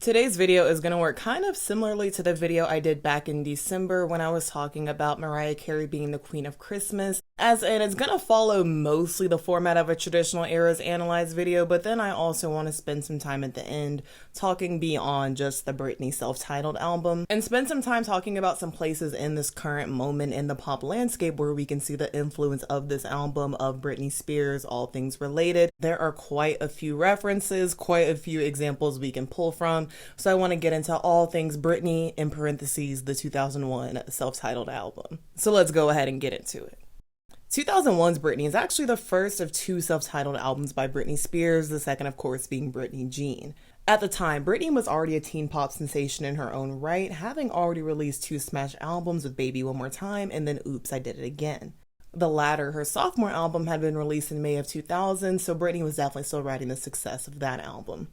Today's video is going to work kind of similarly to the video I did back in December when I was talking about Mariah Carey being the queen of Christmas, as in it's going to follow mostly the format of a traditional Eras Analyzed video, but then I also want to spend some time at the end talking beyond just the Britney self-titled album, and spend some time talking about some places in this current moment in the pop landscape where we can see the influence of this album, of Britney Spears, all things related. There are quite a few references, quite a few examples we can pull from. So I want to get into all things Britney, in parentheses, the 2001 self-titled album. So let's go ahead and get into it. 2001's Britney is actually the first of two self-titled albums by Britney Spears, the second of course being Britney Jean. At the time, Britney was already a teen pop sensation in her own right, having already released two smash albums with Baby One More Time and then Oops, I Did It Again. The latter, her sophomore album, had been released in May of 2000, so Britney was definitely still riding the success of that album.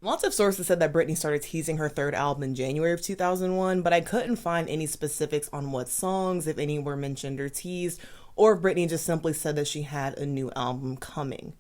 Lots of sources said that Britney started teasing her third album in January of 2001, but I couldn't find any specifics on what songs, if any, were mentioned or teased, or if Britney just simply said that she had a new album coming.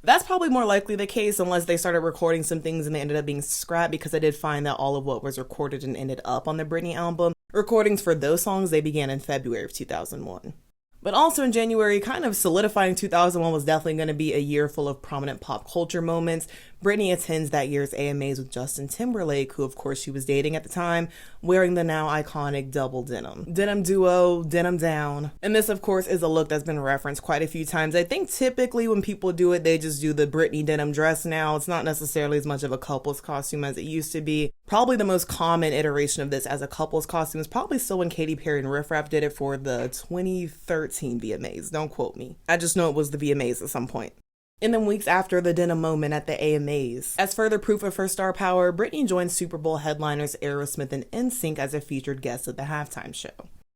That's probably more likely the case unless they started recording some things and they ended up being scrapped, because I did find that all of what was recorded and ended up on the Britney album, recordings for those songs, they began in February of 2001. But also in January, kind of solidifying 2001 was definitely going to be a year full of prominent pop culture moments. Britney attends that year's AMAs with Justin Timberlake, who of course she was dating at the time, wearing the now iconic double denim. Denim duo, denim down. And this of course is a look that's been referenced quite a few times. I think typically when people do it, they just do the Britney denim dress now. It's not necessarily as much of a couple's costume as it used to be. Probably the most common iteration of this as a couple's costume is probably still when Katy Perry and Riff Raff did it for the 2013 VMAs. Don't quote me. I just know it was the VMAs at some point. In the weeks after the denim moment at the AMAs, as further proof of her star power, Britney joined Super Bowl headliners Aerosmith and NSYNC as a featured guest at the halftime show.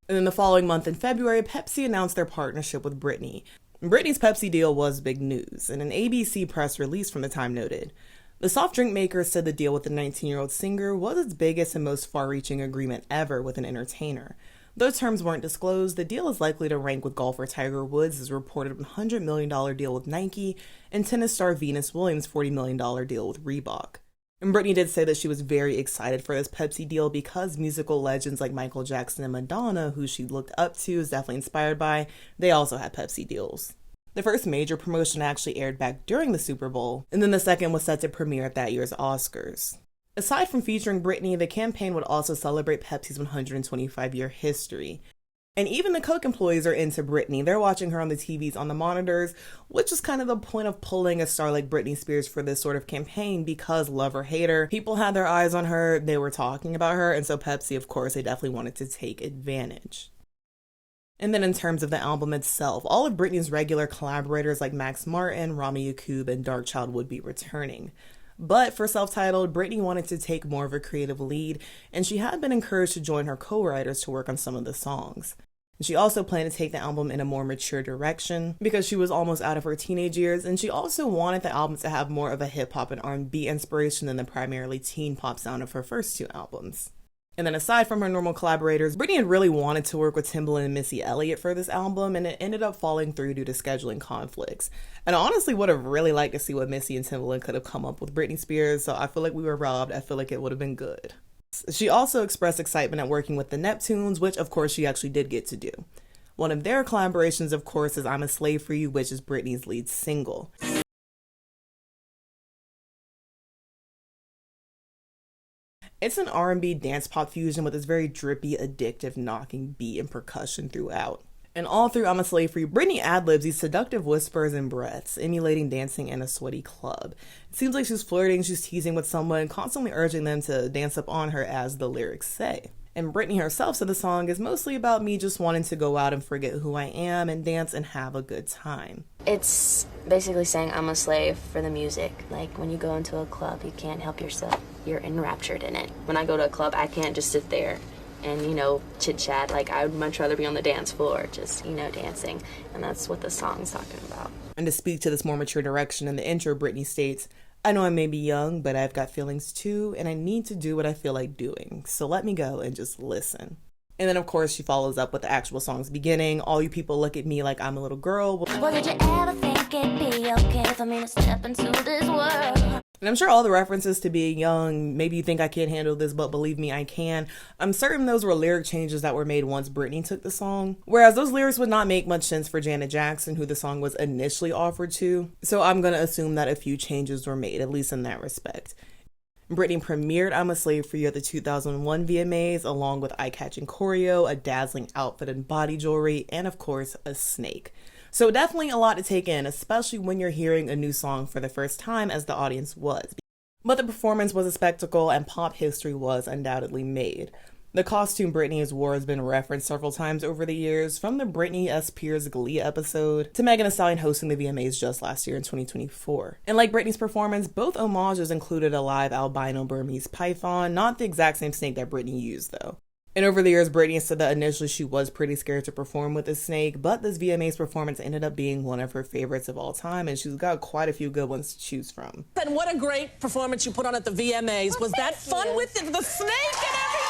And then the following month in February, Pepsi announced their partnership with Britney. Britney's Pepsi deal was big news, and an ABC press release from the time noted, "The soft drink maker said the deal with the 19-year-old singer was its biggest and most far-reaching agreement ever with an entertainer. Though terms weren't disclosed, the deal is likely to rank with golfer Tiger Woods' reported $100 million deal with Nike and tennis star Venus Williams' $40 million deal with Reebok." And Britney did say that she was very excited for this Pepsi deal because musical legends like Michael Jackson and Madonna, who she looked up to, is definitely inspired by, they also had Pepsi deals. The first major promotion actually aired back during the Super Bowl, and then the second was set to premiere at that year's Oscars. Aside from featuring Britney, the campaign would also celebrate Pepsi's 125-year history. And even the Coke employees are into Britney. They're watching her on the TVs on the monitors, which is kind of the point of pulling a star like Britney Spears for this sort of campaign, because love or hate her, people had their eyes on her, they were talking about her, and so Pepsi, of course, they definitely wanted to take advantage. And then in terms of the album itself, all of Britney's regular collaborators like Max Martin, Rami Yacoub, and Darkchild would be returning. But for self-titled, Britney wanted to take more of a creative lead, and she had been encouraged to join her co-writers to work on some of the songs. And she also planned to take the album in a more mature direction because she was almost out of her teenage years, and she also wanted the album to have more of a hip-hop and R&B inspiration than the primarily teen pop sound of her first two albums. And then aside from her normal collaborators, Britney had really wanted to work with Timbaland and Missy Elliott for this album, and it ended up falling through due to scheduling conflicts. And I honestly would have really liked to see what Missy and Timbaland could have come up with Britney Spears, so I feel like we were robbed. I feel like it would have been good. She also expressed excitement at working with the Neptunes, which of course she actually did get to do. One of their collaborations, of course, is I'm a Slave for You, which is Britney's lead single. It's an R&B dance pop fusion with this very drippy, addictive, knocking beat and percussion throughout. And all through I'm a Slave for You, Britney ad-libs these seductive whispers and breaths, emulating dancing in a sweaty club. It seems like she's flirting, she's teasing with someone, constantly urging them to dance up on her, as the lyrics say. And Britney herself said the song is mostly about me just wanting to go out and forget who I am and dance and have a good time. It's basically saying I'm a slave for the music. Like when you go into a club, you can't help yourself. You're enraptured in it. When I go to a club, I can't just sit there and, chit chat. Like I would much rather be on the dance floor, just, dancing. And that's what the song's talking about. And to speak to this more mature direction in the intro, Britney states, "I know I may be young, but I've got feelings too, and I need to do what I feel like doing. So let me go and just listen." And then, of course, she follows up with the actual song's beginning. "All you people look at me like I'm a little girl." Well, did you ever think it'd be okay for me to step into this world? And I'm sure all the references to being young, maybe you think I can't handle this, but believe me, I can. I'm certain those were lyric changes that were made once Britney took the song. Whereas those lyrics would not make much sense for Janet Jackson, who the song was initially offered to. So I'm going to assume that a few changes were made, at least in that respect. Britney premiered I'm a Slave for You at the 2001 VMAs, along with eye-catching choreo, a dazzling outfit and body jewelry, and of course, a snake. So definitely a lot to take in, especially when you're hearing a new song for the first time, as the audience was. But the performance was a spectacle, and pop history was undoubtedly made. The costume Britney has wore has been referenced several times over the years, from the Britney S. Spears Glee episode to Megan Thee Stallion hosting the VMAs just last year in 2024. And like Britney's performance, both homages included a live albino Burmese python, not the exact same snake that Britney used though. And over the years, Britney said that initially she was pretty scared to perform with the snake, but this VMAs performance ended up being one of her favorites of all time, and she's got quite a few good ones to choose from. And what a great performance you put on at the VMAs. Was that fun with the snake and everything?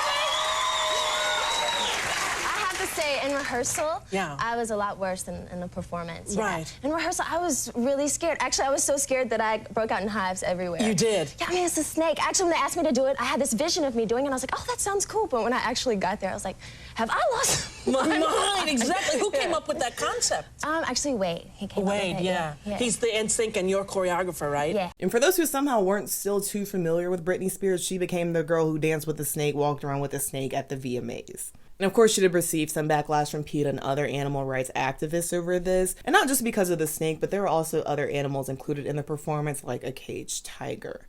Say in rehearsal, yeah, I was a lot worse than in the performance. Yeah. Right. In rehearsal, I was really scared. Actually, I was so scared that I broke out in hives everywhere. You did? Yeah, I mean, it's a snake. Actually, when they asked me to do it, I had this vision of me doing it, and I was like, oh, that sounds cool. But when I actually got there, I was like, have I lost my mind? Exactly. Who came up with that concept? Actually, Wade. He came up with it. Yeah. He's the NSYNC and your choreographer, right? Yeah. And for those who somehow weren't still too familiar with Britney Spears, she became the girl who danced with the snake, walked around with the snake at the VMAs. And of course, she did receive some backlash from PETA and other animal rights activists over this. And not just because of the snake, but there were also other animals included in the performance, like a caged tiger.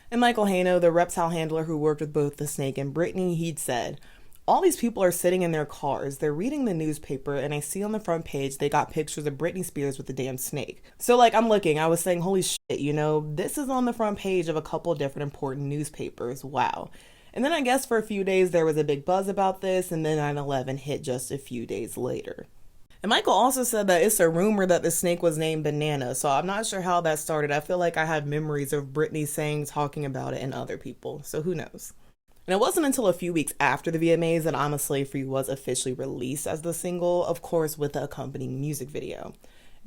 And Michael Hano, the reptile handler who worked with both the snake and Britney, he'd said, all these people are sitting in their cars, they're reading the newspaper, and I see on the front page they got pictures of Britney Spears with the damn snake. So like, I'm looking, I was saying, holy shit, you know, this is on the front page of a couple different important newspapers, wow. And then I guess for a few days there was a big buzz about this, and then 9/11 hit just a few days later. And Michael also said that it's a rumor that the snake was named Banana, so I'm not sure how that started. I feel like I have memories of Britney talking about it and other people, so who knows. And it wasn't until a few weeks after the VMAs that I'm a Slave for You was officially released as the single, of course with the accompanying music video.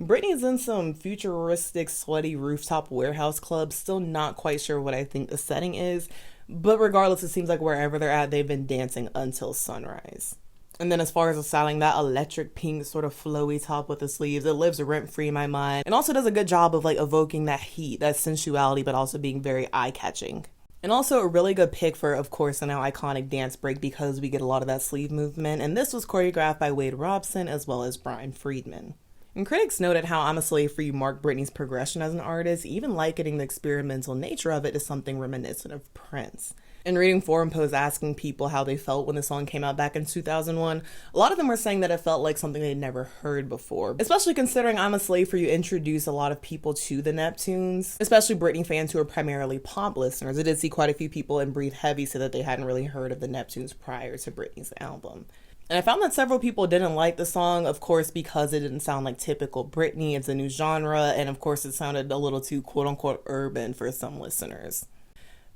Britney's in some futuristic, sweaty rooftop warehouse club, still not quite sure what I think the setting is, but regardless, it seems like wherever they're at, they've been dancing until sunrise. And then as far as the styling, that electric pink sort of flowy top with the sleeves, it lives rent-free in my mind, and also does a good job of like evoking that heat, that sensuality, but also being very eye-catching. And also a really good pick for, of course, a now iconic dance break, because we get a lot of that sleeve movement, and this was choreographed by Wade Robson as well as Brian Friedman. And critics noted how I'm a Slave for You marked Britney's progression as an artist, even likening the experimental nature of it to something reminiscent of Prince. In reading forum posts asking people how they felt when the song came out back in 2001, a lot of them were saying that it felt like something they'd never heard before, especially considering I'm a Slave for You introduced a lot of people to the Neptunes, especially Britney fans who are primarily pop listeners. I did see quite a few people in Breathe Heavy say that they hadn't really heard of the Neptunes prior to Britney's album. And I found that several people didn't like the song, of course, because it didn't sound like typical Britney. It's a new genre, and of course it sounded a little too quote-unquote urban for some listeners.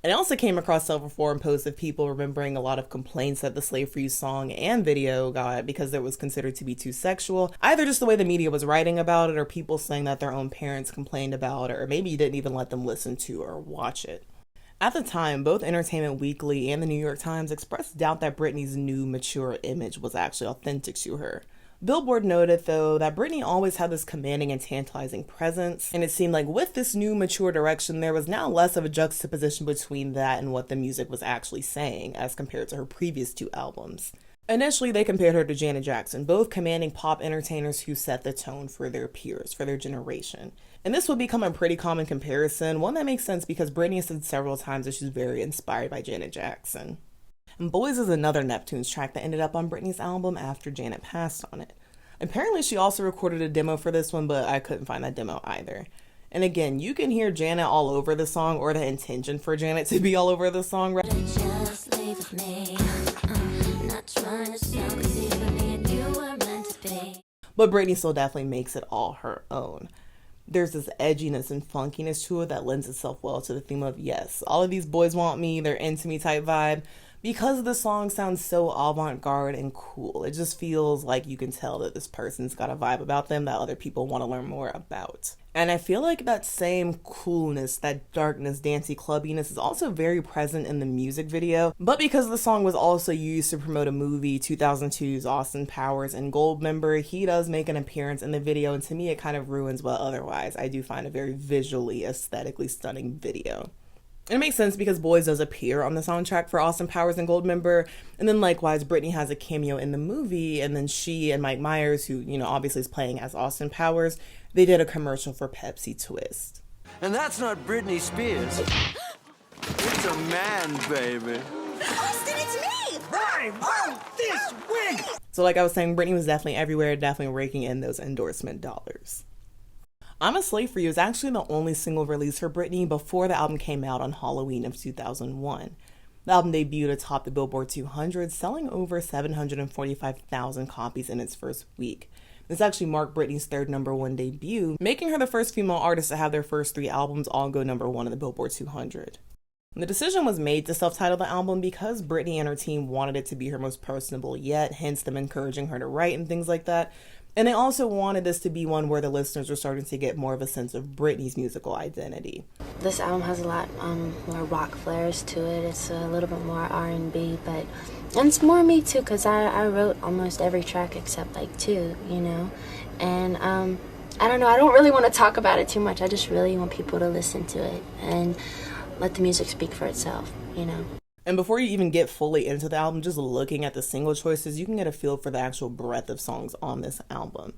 And I also came across several forum posts of people remembering a lot of complaints that the Slave for You song and video got because it was considered to be too sexual, either just the way the media was writing about it, or people saying that their own parents complained about it, or maybe didn't even let them listen to or watch it. At the time, both Entertainment Weekly and the New York Times expressed doubt that Britney's new, mature image was actually authentic to her. Billboard noted, though, that Britney always had this commanding and tantalizing presence, and it seemed like with this new, mature direction, there was now less of a juxtaposition between that and what the music was actually saying, as compared to her previous two albums. Initially, they compared her to Janet Jackson, both commanding pop entertainers who set the tone for their peers, for their generation. And this would become a pretty common comparison, one that makes sense because Britney has said several times that she's very inspired by Janet Jackson. And Boys is another Neptunes track that ended up on Britney's album after Janet passed on it. Apparently, she also recorded a demo for this one, but I couldn't find that demo either. And again, you can hear Janet all over the song, or the intention for Janet to be all over the song. Just leave with me. Not trying to sound crazy, but me and you were meant to be. But Britney still definitely makes it all her own. There's this edginess and funkiness to it that lends itself well to the theme of, yes, all of these boys want me, they're into me type vibe, because the song sounds so avant-garde and cool. It just feels like you can tell that this person's got a vibe about them that other people want to learn more about. And I feel like that same coolness, that darkness, dancey clubbiness is also very present in the music video. But because the song was also used to promote a movie, 2002's Austin Powers and Goldmember, he does make an appearance in the video, and to me it kind of ruins what otherwise I do find a very visually, aesthetically stunning video. And it makes sense because Boys does appear on the soundtrack for Austin Powers and Goldmember, and then likewise Britney has a cameo in the movie, and then she and Mike Myers, who, you know, obviously is playing as Austin Powers, they did a commercial for Pepsi Twist. And that's not Britney Spears. It's a man, baby. Austin, it's me! I want this wig! So like I was saying, Britney was definitely everywhere, definitely raking in those endorsement dollars. I'm a Slave for You is actually the only single released for Britney before the album came out on Halloween of 2001. The album debuted atop the Billboard 200, selling over 745,000 copies in its first week. This actually marked Britney's third #1 debut, making her the first female artist to have their first 3 albums all go #1 in the Billboard 200. The decision was made to self-title the album because Britney and her team wanted it to be her most personable yet, hence them encouraging her to write and things like that. And they also wanted this to be one where the listeners were starting to get more of a sense of Britney's musical identity. This album has a lot more rock flares to it. It's a little bit more R&B, but and it's more me too, because I wrote almost every track except like 2, you know. And I don't know, I don't really want to talk about it too much. I just really want people to listen to it and let the music speak for itself, you know. And before you even get fully into the album, just looking at the single choices, you can get a feel for the actual breadth of songs on this album.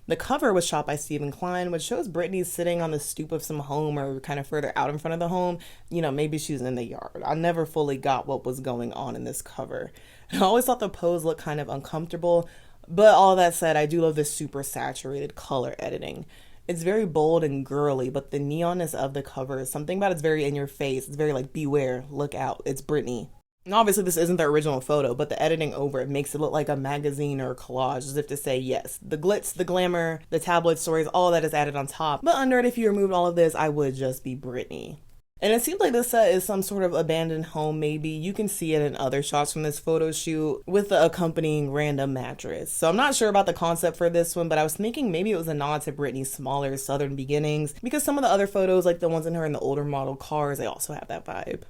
The cover was shot by Stephen Klein, which shows Britney sitting on the stoop of some home or kind of further out in front of the home. You know, maybe she's in the yard. I never fully got what was going on in this cover. I always thought the pose looked kind of uncomfortable, but all that said, I do love this super saturated color editing. It's very bold and girly, but the neonness of the cover is something about it's very in your face. It's very like, beware, look out, it's Britney. And obviously this isn't the original photo, but the editing over it makes it look like a magazine or a collage, as if to say, yes, the glitz, the glamour, the tabloid stories, all that is added on top. But under it, if you removed all of this, I would just be Britney. And it seems like this set is some sort of abandoned home, maybe. You can see it in other shots from this photo shoot with the accompanying random mattress. So I'm not sure about the concept for this one, but I was thinking maybe it was a nod to Britney's smaller southern beginnings, because some of the other photos, like the ones in her in the older model cars, they also have that vibe.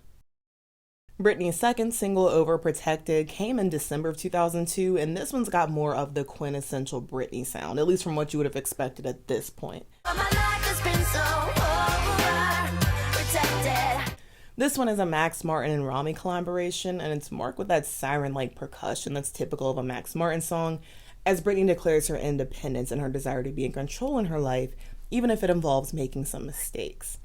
Britney's second single, Overprotected, came in December of 2002, and this one's got more of the quintessential Britney sound, at least from what you would have expected at this point. This one is a Max Martin and Rami collaboration, and it's marked with that siren-like percussion that's typical of a Max Martin song, as Britney declares her independence and her desire to be in control in her life, even if it involves making some mistakes.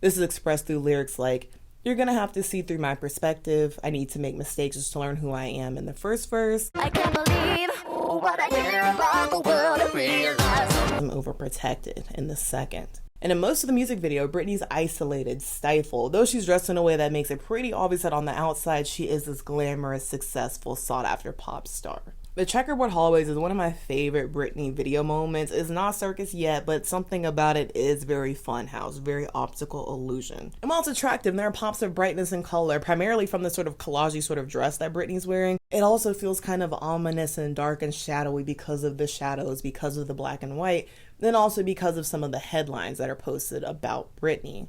This is expressed through lyrics like, "You're gonna have to see through my perspective. I need to make mistakes just to learn who I am," in the first verse. I can't believe what I hear about the world and realize I'm overprotected in the second. And in most of the music video, Britney's isolated, stifled. Though she's dressed in a way that makes it pretty obvious that on the outside, she is this glamorous, successful, sought-after pop star. The checkerboard hallways is one of my favorite Britney video moments. It's not circus yet, but something about it is very funhouse, very optical illusion. And while it's attractive, there are pops of brightness and color, primarily from the sort of collagey sort of dress that Britney's wearing. It also feels kind of ominous and dark and shadowy because of the shadows, because of the black and white, then also because of some of the headlines that are posted about Britney.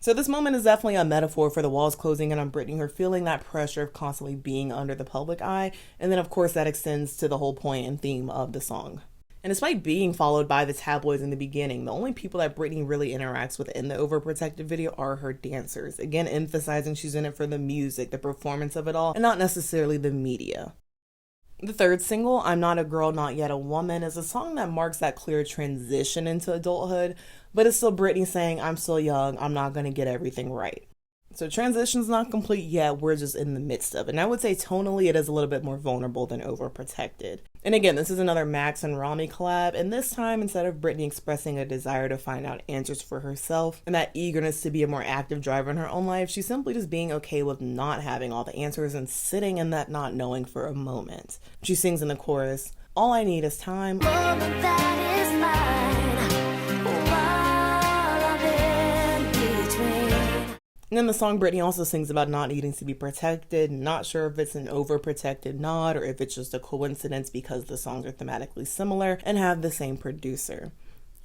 So this moment is definitely a metaphor for the walls closing in on Britney, her feeling that pressure of constantly being under the public eye, and then of course that extends to the whole point and theme of the song. And despite being followed by the tabloids in the beginning, the only people that Britney really interacts with in the Overprotected video are her dancers, again emphasizing she's in it for the music, the performance of it all, and not necessarily the media. The third single, I'm Not a Girl, Not Yet a Woman, is a song that marks that clear transition into adulthood, but it's still Britney saying, I'm still young, I'm not going to get everything right. So transition's not complete yet, we're just in the midst of it. And I would say tonally it is a little bit more vulnerable than Overprotected. And again, this is another Max and Rami collab, and this time instead of Britney expressing a desire to find out answers for herself and that eagerness to be a more active driver in her own life, she's simply just being okay with not having all the answers and sitting in that not knowing for a moment. She sings in the chorus, all I need is time. moment that is mine. While I'm in between. And then the song Britney also sings about not needing to be protected, not sure if it's an overprotected nod or if it's just a coincidence because the songs are thematically similar and have the same producer.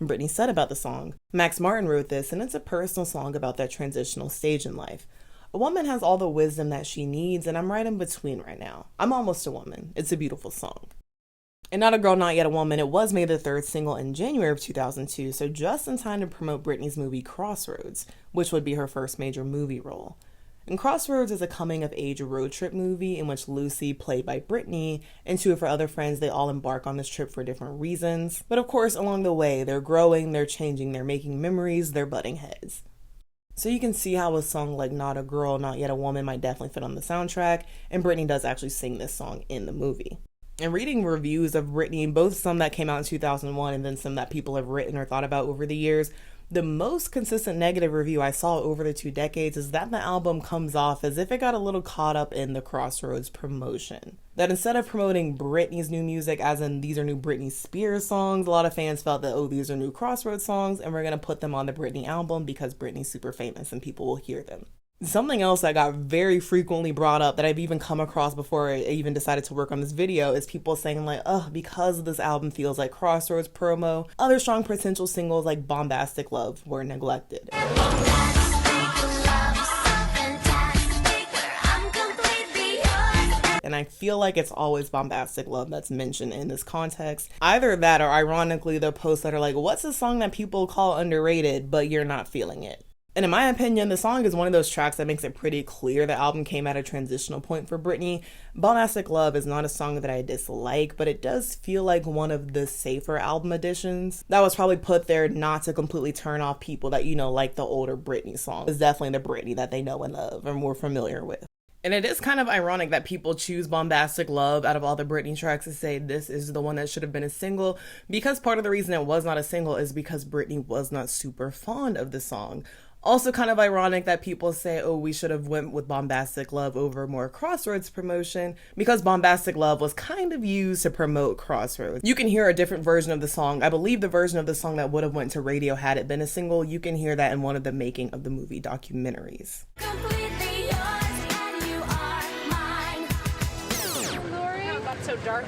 Britney said about the song, Max Martin wrote this, and it's a personal song about that transitional stage in life. A woman has all the wisdom that she needs, and I'm right in between right now. I'm almost a woman. It's a beautiful song. And Not a Girl, Not Yet a Woman, it was made the third single in January of 2002, so just in time to promote Britney's movie Crossroads, which would be her first major movie role. And Crossroads is a coming-of-age road trip movie in which Lucy, played by Britney, and two of her other friends, they all embark on this trip for different reasons. But of course, along the way, they're growing, they're changing, they're making memories, they're butting heads. So you can see how a song like Not a Girl, Not Yet a Woman might definitely fit on the soundtrack, and Britney does actually sing this song in the movie. And reading reviews of Britney, both some that came out in 2001 and then some that people have written or thought about over the years, the most consistent negative review I saw over the 2 decades is that the album comes off as if it got a little caught up in the Crossroads promotion. That instead of promoting Britney's new music, as in these are new Britney Spears songs, a lot of fans felt that, oh, these are new Crossroads songs and we're going to put them on the Britney album because Britney's super famous and people will hear them. Something else that got very frequently brought up that I've even come across before I even decided to work on this video is people saying like, oh, because this album feels like Crossroads promo, other strong potential singles like Bombastic Love were neglected. And I feel like it's always Bombastic Love that's mentioned in this context. Either that or ironically the posts that are like, what's a song that people call underrated but you're not feeling it? And in my opinion, the song is one of those tracks that makes it pretty clear the album came at a transitional point for Britney. Bombastic Love is not a song that I dislike, but it does feel like one of the safer album additions that was probably put there not to completely turn off people that, you know, like the older Britney songs. It's definitely the Britney that they know and love and more familiar with. And it is kind of ironic that people choose Bombastic Love out of all the Britney tracks to say this is the one that should have been a single, because part of the reason it was not a single is because Britney was not super fond of the song. Also kind of ironic that people say, oh, we should have went with Bombastic Love over more Crossroads promotion because Bombastic Love was kind of used to promote Crossroads. You can hear a different version of the song. I believe the version of the song that would have went to radio had it been a single. You can hear that in one of the making of the movie documentaries. Completely yours, and you are mine. Lori, how it got so dark.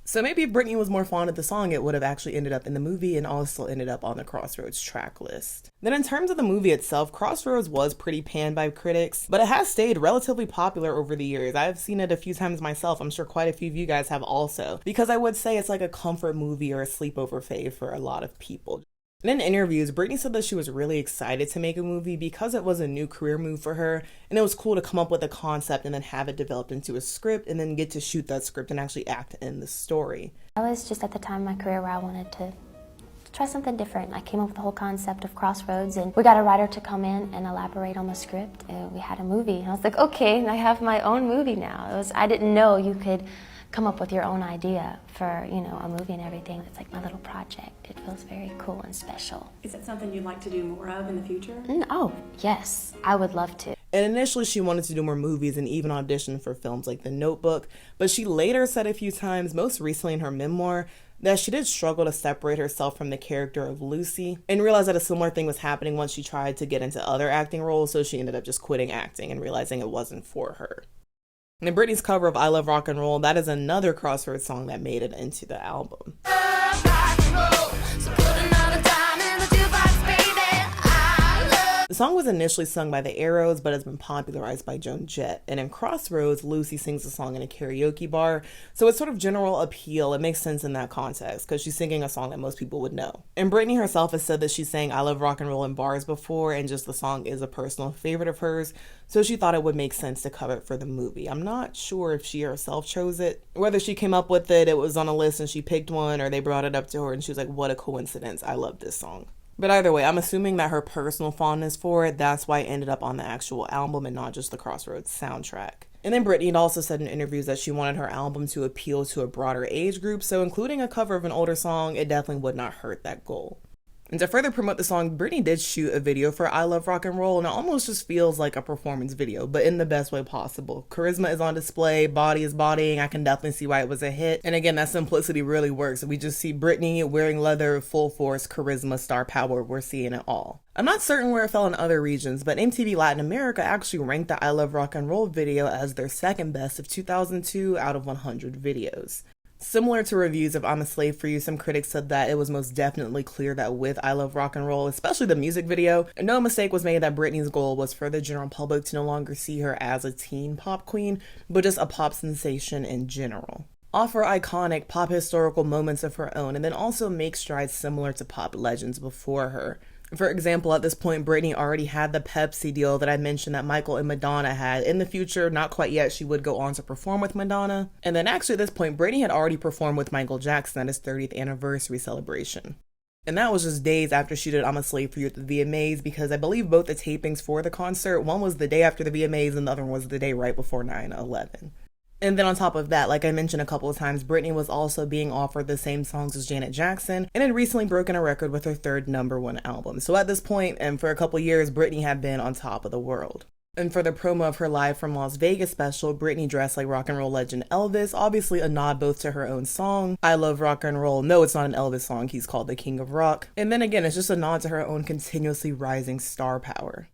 So maybe if Britney was more fond of the song, it would have actually ended up in the movie and also ended up on the Crossroads track list. Then in terms of the movie itself, Crossroads was pretty panned by critics, but it has stayed relatively popular over the years. I've seen it a few times myself. I'm sure quite a few of you guys have also, because I would say it's like a comfort movie or a sleepover fave for a lot of people. And in interviews, Britney said that she was really excited to make a movie because it was a new career move for her, and it was cool to come up with a concept and then have it developed into a script and then get to shoot that script and actually act in the story. I was just at the time in my career where I wanted to try something different. I came up with the whole concept of Crossroads, and we got a writer to come in and elaborate on the script, and we had a movie. And I was like, okay, and I have my own movie now. I didn't know you could come up with your own idea for, you know, a movie and everything. It's like my little project. It feels very cool and special. Is it something you'd like to do more of in the future? Oh, yes. I would love to. And initially she wanted to do more movies and even audition for films like The Notebook, but she later said a few times, most recently in her memoir, that she did struggle to separate herself from the character of Lucy and realized that a similar thing was happening once she tried to get into other acting roles, so she ended up just quitting acting and realizing it wasn't for her. And Britney's cover of I Love Rock and Roll, that is another Crossroads song that made it into the album. The song was initially sung by the Arrows, but has been popularized by Joan Jett. And in Crossroads, Lucy sings the song in a karaoke bar. So it's sort of general appeal. It makes sense in that context because she's singing a song that most people would know. And Britney herself has said that she sang I Love Rock and Roll in bars before, and just the song is a personal favorite of hers. So she thought it would make sense to cover it for the movie. I'm not sure if she herself chose it, whether she came up with it, it was on a list and she picked one, or they brought it up to her and she was like, what a coincidence. I love this song. But either way, I'm assuming that her personal fondness for it, that's why it ended up on the actual album and not just the Crossroads soundtrack. And then Britney had also said in interviews that she wanted her album to appeal to a broader age group, so including a cover of an older song, it definitely would not hurt that goal. And to further promote the song, Britney did shoot a video for I Love Rock and Roll, and it almost just feels like a performance video, but in the best way possible. Charisma is on display, body is bodying, I can definitely see why it was a hit. And again, that simplicity really works. We just see Britney wearing leather, full force, charisma, star power, we're seeing it all. I'm not certain where it fell in other regions, but MTV Latin America actually ranked the I Love Rock and Roll video as their second best of 2002 out of 100 videos. Similar to reviews of I'm a Slave for You, some critics said that it was most definitely clear that with I Love Rock and Roll, especially the music video, no mistake was made that Britney's goal was for the general public to no longer see her as a teen pop queen, but just a pop sensation in general. Offer iconic pop historical moments of her own, and then also make strides similar to pop legends before her. For example, at this point, Britney already had the Pepsi deal that I mentioned that Michael and Madonna had. In the future, not quite yet, she would go on to perform with Madonna. And then actually at this point, Britney had already performed with Michael Jackson at his 30th anniversary celebration. And that was just days after she did I'm a Slave for You at the VMAs, because I believe both the tapings for the concert, one was the day after the VMAs and the other one was the day right before 9/11. And then on top of that, like I mentioned a couple of times, Britney was also being offered the same songs as Janet Jackson and had recently broken a record with her third #1 album. So at this point, and for a couple years, Britney had been on top of the world. And for the promo of her Live from Las Vegas special, Britney dressed like rock and roll legend Elvis, obviously a nod both to her own song, I Love Rock and Roll. No, it's not an Elvis song, he's called the King of Rock. And then again, it's just a nod to her own continuously rising star power.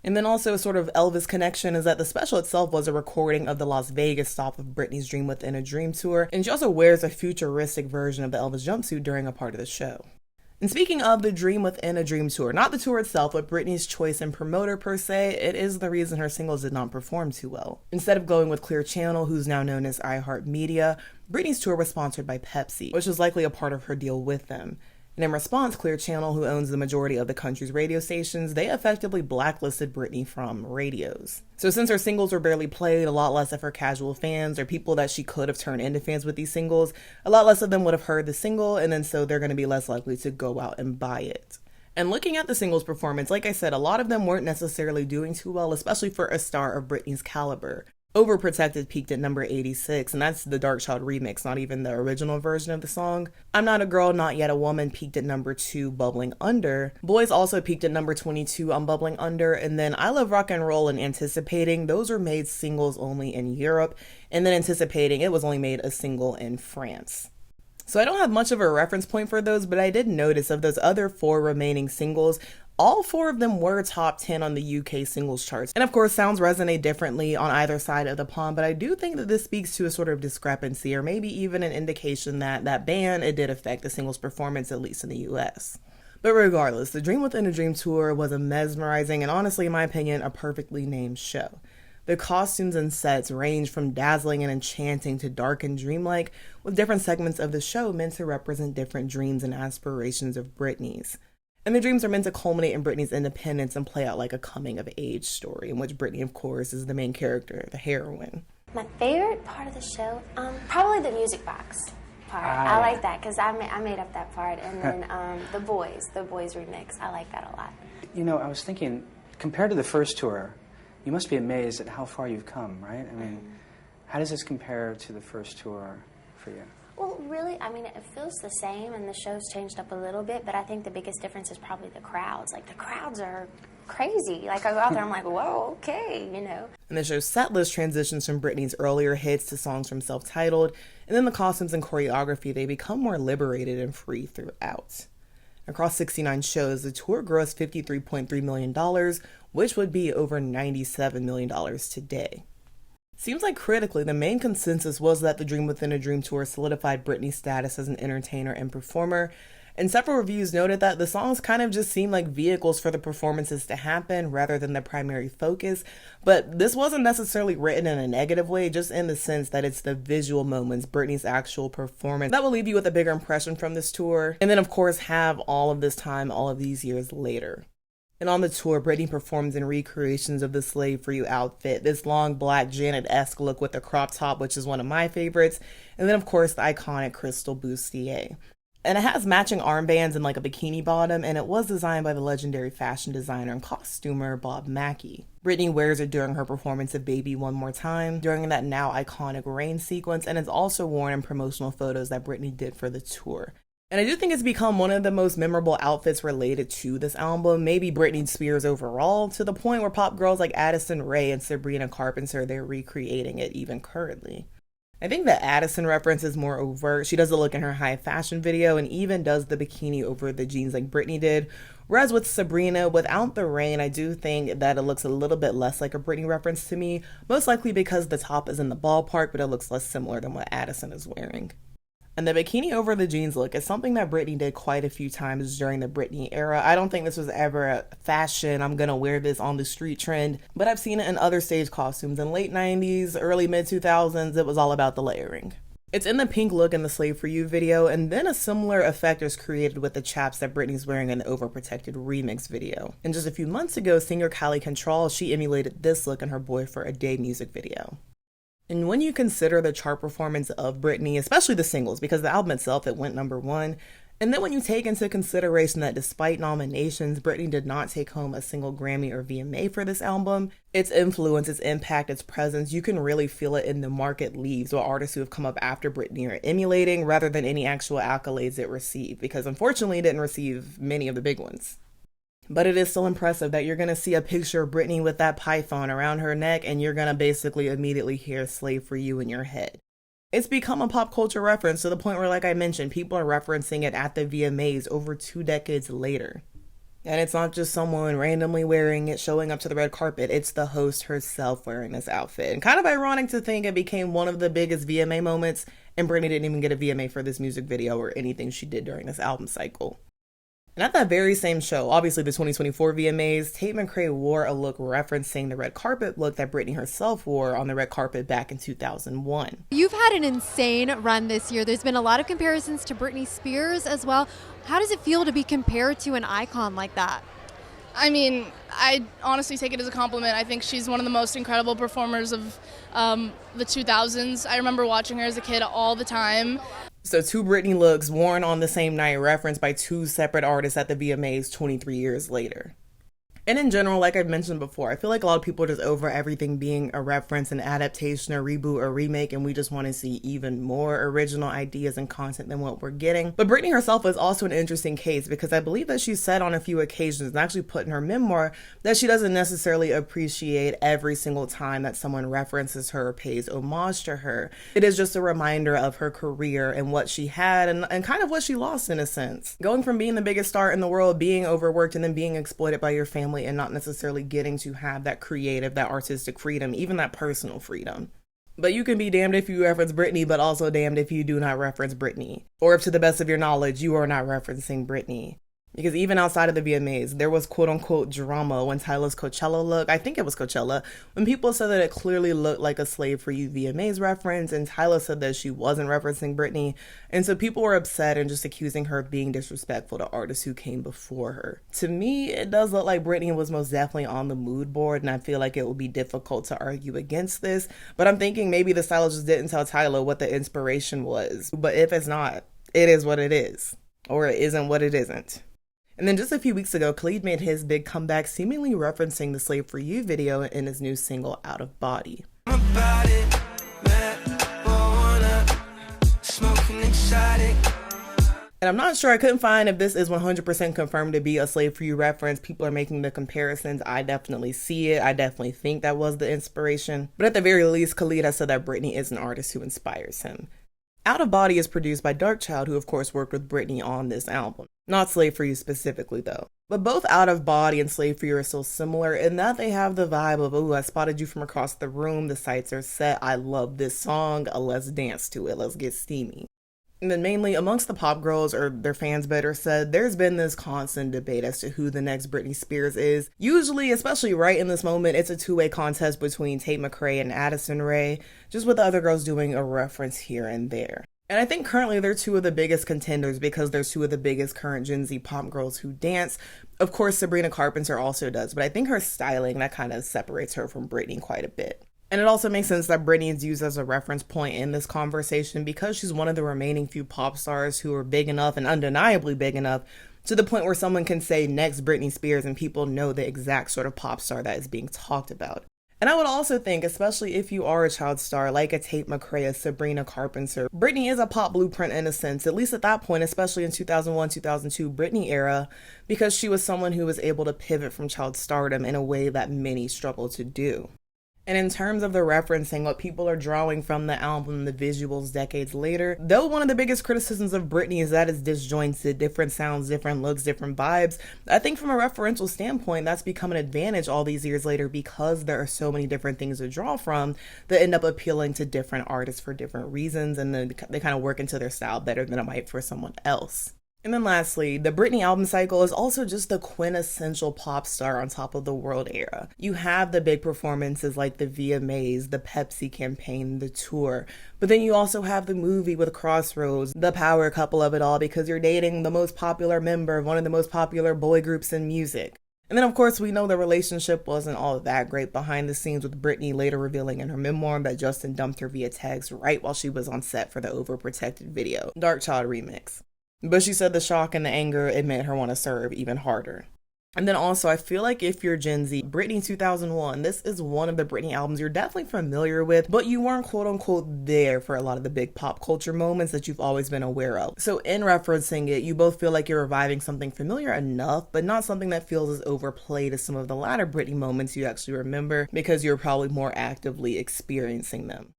And then also a sort of Elvis connection is that the special itself was a recording of the Las Vegas stop of Britney's Dream Within a Dream tour, and she also wears a futuristic version of the Elvis jumpsuit during a part of the show. And speaking of the Dream Within a Dream tour, not the tour itself, but Britney's choice and promoter per se, it is the reason her singles did not perform too well. Instead of going with Clear Channel, who's now known as iHeartMedia, Britney's tour was sponsored by Pepsi, which was likely a part of her deal with them. And in response, Clear Channel, who owns the majority of the country's radio stations, they effectively blacklisted Britney from radios. So since her singles were barely played, a lot less of her casual fans or people that she could have turned into fans with these singles, a lot less of them would have heard the single, and then so they're going to be less likely to go out and buy it. And looking at the singles performance, like I said, a lot of them weren't necessarily doing too well, especially for a star of Britney's caliber. Overprotected peaked at number 86, and that's the Dark Child remix, not even the original version of the song. I'm Not a Girl, Not Yet a Woman peaked at number 2, Bubbling Under. Boys also peaked at number 22 on Bubbling Under, and then I Love Rock and Roll and Anticipating, those were made singles only in Europe, and then Anticipating, it was only made a single in France. So I don't have much of a reference point for those, but I did notice of those other 4 remaining singles, all 4 of them were top 10 on the UK singles charts. And of course, sounds resonate differently on either side of the pond, but I do think that this speaks to a sort of discrepancy, or maybe even an indication that that ban, it did affect the singles performance, at least in the US. But regardless, the Dream Within a Dream tour was a mesmerizing and honestly, in my opinion, a perfectly named show. The costumes and sets range from dazzling and enchanting to dark and dreamlike, with different segments of the show meant to represent different dreams and aspirations of Britney's. And the dreams are meant to culminate in Britney's independence and play out like a coming-of-age story, in which Britney, of course, is the main character, the heroine. My favorite part of the show, probably the music box part. I like that because I made up that part. And then the boys remix, I like that a lot. You know, I was thinking, compared to the first tour, you must be amazed at how far you've come, right? I mean, how does this compare to the first tour for you? Well, really, I mean, it feels the same, and the show's changed up a little bit, but I think the biggest difference is probably the crowds. Like, the crowds are crazy. Like, I go out there, I'm like, whoa, okay, you know. And the show's set list transitions from Britney's earlier hits to songs from Self-Titled, and then the costumes and choreography, they become more liberated and free throughout. Across 69 shows, the tour grossed $53.3 million, which would be over $97 million today. Seems like critically, the main consensus was that the Dream Within a Dream tour solidified Britney's status as an entertainer and performer, and several reviews noted that the songs kind of just seemed like vehicles for the performances to happen rather than the primary focus, but this wasn't necessarily written in a negative way, just in the sense that it's the visual moments, Britney's actual performance, that will leave you with a bigger impression from this tour, and then of course have all of this time, all of these years later. And on the tour, Britney performs in recreations of the Slave for You outfit, this long black Janet-esque look with the crop top, which is one of my favorites, and then of course the iconic crystal bustier. And it has matching armbands and like a bikini bottom, and it was designed by the legendary fashion designer and costumer Bob Mackie. Britney wears it during her performance of Baby One More Time, during that now iconic rain sequence, and it's also worn in promotional photos that Britney did for the tour. And I do think it's become one of the most memorable outfits related to this album, maybe Britney Spears overall, to the point where pop girls like Addison Rae and Sabrina Carpenter, they're recreating it even currently. I think the Addison reference is more overt. She does the look in her high fashion video and even does the bikini over the jeans like Britney did. Whereas with Sabrina, without the rain, I do think that it looks a little bit less like a Britney reference to me, most likely because the top is in the ballpark, but it looks less similar than what Addison is wearing. And the bikini over the jeans look is something that Britney did quite a few times during the Britney era. I don't think this was ever a fashion, I'm gonna wear this on the street trend, but I've seen it in other stage costumes. In late 90s, early mid 2000s, it was all about the layering. It's in the pink look in the Slave For You video, and then a similar effect is created with the chaps that Britney's wearing in the Overprotected remix video. And just a few months ago, singer Callie Control, she emulated this look in her Boy for a Day music video. And when you consider the chart performance of Britney, especially the singles, because the album itself, it went #1, and then when you take into consideration that despite nominations, Britney did not take home a single Grammy or VMA for this album, its influence, its impact, its presence, you can really feel it in the mark it leaves, what artists who have come up after Britney are emulating, rather than any actual accolades it received, because unfortunately it didn't receive many of the big ones. But it is still impressive that you're going to see a picture of Britney with that python around her neck and you're going to basically immediately hear Slave For You in your head. It's become a pop culture reference to the point where, like I mentioned, people are referencing it at the VMAs over 2 decades later. And it's not just someone randomly wearing it, showing up to the red carpet. It's the host herself wearing this outfit. And kind of ironic to think it became one of the biggest VMA moments and Britney didn't even get a VMA for this music video or anything she did during this album cycle. And at that very same show, obviously the 2024 VMAs, Tate McRae wore a look referencing the red carpet look that Britney herself wore on the red carpet back in 2001. You've had an insane run this year. There's been a lot of comparisons to Britney Spears as well. How does it feel to be compared to an icon like that? I mean, I honestly take it as a compliment. I think she's one of the most incredible performers of the 2000s. I remember watching her as a kid all the time. So 2 Britney looks worn on the same night, referenced by 2 separate artists at the VMAs 23 years later. And in general, like I've mentioned before, I feel like a lot of people are just over everything being a reference, an adaptation, a reboot, or remake, and we just want to see even more original ideas and content than what we're getting. But Britney herself is also an interesting case because I believe that she said on a few occasions, and actually put in her memoir, that she doesn't necessarily appreciate every single time that someone references her or pays homage to her. It is just a reminder of her career and what she had and kind of what she lost in a sense. Going from being the biggest star in the world, being overworked, and then being exploited by your family and not necessarily getting to have that creative, that artistic freedom, even that personal freedom. But you can be damned if you reference Britney, but also damned if you do not reference Britney. Or if to the best of your knowledge, you are not referencing Britney. Because even outside of the VMAs, there was quote-unquote drama when Tyla's Coachella look, I think it was Coachella, when people said that it clearly looked like a Slave For You VMAs reference, and Tyla said that she wasn't referencing Britney, and so people were upset and just accusing her of being disrespectful to artists who came before her. To me, it does look like Britney was most definitely on the mood board, and I feel like it would be difficult to argue against this, but I'm thinking maybe the stylist just didn't tell Tyla what the inspiration was. But if it's not, it is what it is. Or it isn't what it isn't. And then just a few weeks ago, Khalid made his big comeback, seemingly referencing the Slave For You video in his new single, Out of Body. And I'm not sure, I couldn't find if this is 100% confirmed to be a Slave For You reference. People are making the comparisons. I definitely see it. I definitely think that was the inspiration. But at the very least, Khalid has said that Britney is an artist who inspires him. Out of Body is produced by Darkchild, who of course worked with Britney on this album. Not Slave For You specifically though. But both Out of Body and Slave For You are still similar in that they have the vibe of, ooh, I spotted you from across the room, the sights are set, I love this song, let's dance to it, let's get steamy. And then mainly amongst the pop girls, or their fans better said, there's been this constant debate as to who the next Britney Spears is. Usually, especially right in this moment, it's a two-way contest between Tate McRae and Addison Rae, just with the other girls doing a reference here and there. And I think currently they're 2 of the biggest contenders because they're 2 of the biggest current Gen Z pop girls who dance. Of course, Sabrina Carpenter also does, but I think her styling, that kind of separates her from Britney quite a bit. And it also makes sense that Britney is used as a reference point in this conversation because she's one of the remaining few pop stars who are big enough and undeniably big enough to the point where someone can say next Britney Spears and people know the exact sort of pop star that is being talked about. And I would also think, especially if you are a child star like a Tate McRae, a Sabrina Carpenter, Britney is a pop blueprint in a sense, at least at that point, especially in 2001, 2002 Britney era, because she was someone who was able to pivot from child stardom in a way that many struggle to do. And in terms of the referencing, what people are drawing from the album, the visuals decades later, though one of the biggest criticisms of Britney is that it's disjointed, different sounds, different looks, different vibes, I think from a referential standpoint, that's become an advantage all these years later because there are so many different things to draw from that end up appealing to different artists for different reasons, and then they kind of work into their style better than it might for someone else. And then lastly, the Britney album cycle is also just the quintessential pop star on top of the world era. You have the big performances like the VMAs, the Pepsi campaign, the tour, but then you also have the movie with Crossroads, the power couple of it all because you're dating the most popular member of one of the most popular boy groups in music. And then of course we know the relationship wasn't all that great behind the scenes, with Britney later revealing in her memoir that Justin dumped her via text right while she was on set for the Overprotected video, Dark Child remix. But she said the shock and the anger, it made her want to serve even harder. And then also, I feel like if you're Gen Z, Britney 2001, this is one of the Britney albums you're definitely familiar with, but you weren't quote unquote there for a lot of the big pop culture moments that you've always been aware of. So in referencing it, you both feel like you're reviving something familiar enough, but not something that feels as overplayed as some of the latter Britney moments you actually remember because you're probably more actively experiencing them.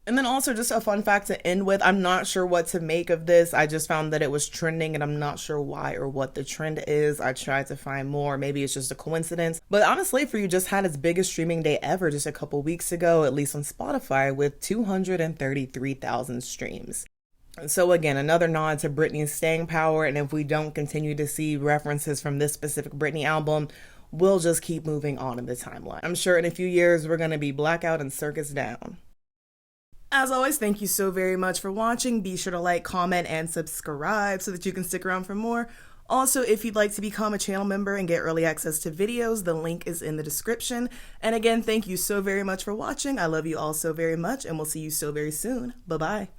And then also just a fun fact to end with, I'm not sure what to make of this. I just found that it was trending and I'm not sure why or what the trend is. I tried to find more. Maybe it's just a coincidence. But honestly, for you just had its biggest streaming day ever just a couple weeks ago, at least on Spotify, with 233,000 streams. So again, another nod to Britney's staying power. And if we don't continue to see references from this specific Britney album, we'll just keep moving on in the timeline. I'm sure in a few years, we're going to be blackout and circus down. As always, thank you so very much for watching. Be sure to like, comment, and subscribe so that you can stick around for more. Also, if you'd like to become a channel member and get early access to videos, the link is in the description. And again, thank you so very much for watching. I love you all so very much, and we'll see you so very soon. Bye-bye.